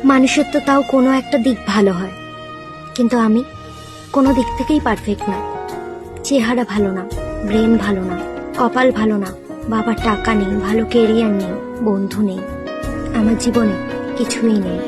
মানুষের তো তাও কোনো একটা দিক ভালো হয়, কিন্তু আমি কোনো দিক থেকেই পারফেক্ট না। চেহারা ভালো না, ব্রেন ভালো না, কপাল ভালো না, বাবার টাকা নেই, ভালো কেরিয়ার নেই, বন্ধু নেই, আমার জীবনে কিছুই নেই।